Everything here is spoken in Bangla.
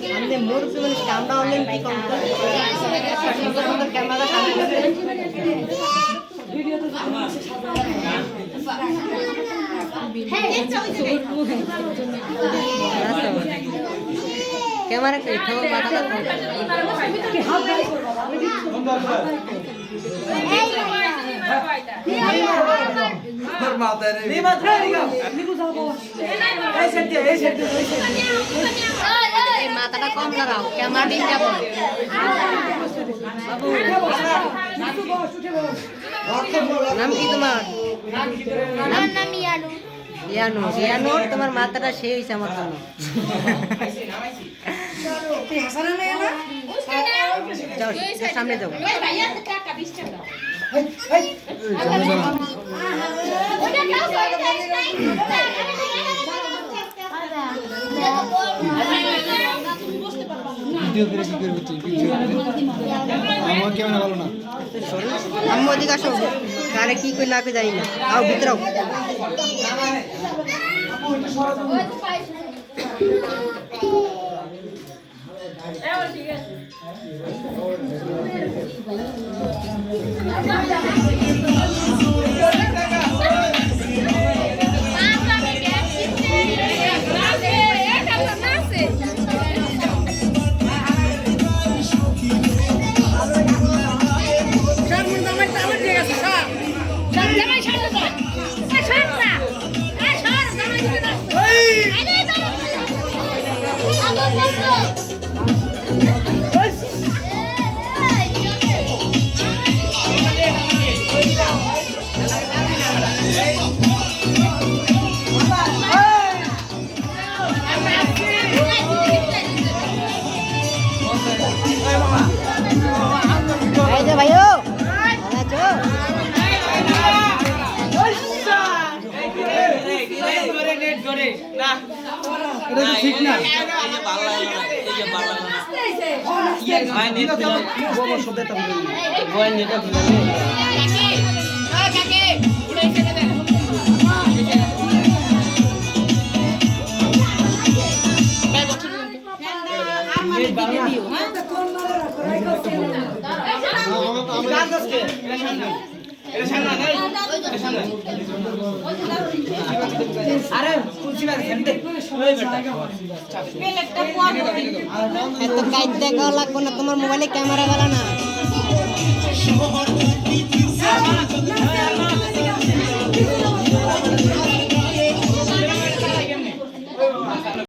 हमने मोर पे मैंने कैमरा ऑनलाइन की सुंदर कैमरा वीडियो तो कैमरा के ठो बाटा कि हाथ মাথাটা কম লাগাও ক্যামেরা দিন যাব বাবু নাম কি তোমার আমার নাম ইয়ানু ইয়ানু ইয়ানু তোমার মাথাটা সেই হইছে আমার জন্য তুই হাসানা না না যাও সামনে যাও ভাইয়া টাকা 20 টাকা আম্মু ওদিকে আসো কারে কি কই না কই জানি না আও ভিতরে আও ভাইও ঠিক না আরে কুচিবার হেনতে ওই বেটা এত কাইতে গলা কোন তোমার মোবাইলে ক্যামেরা वाला না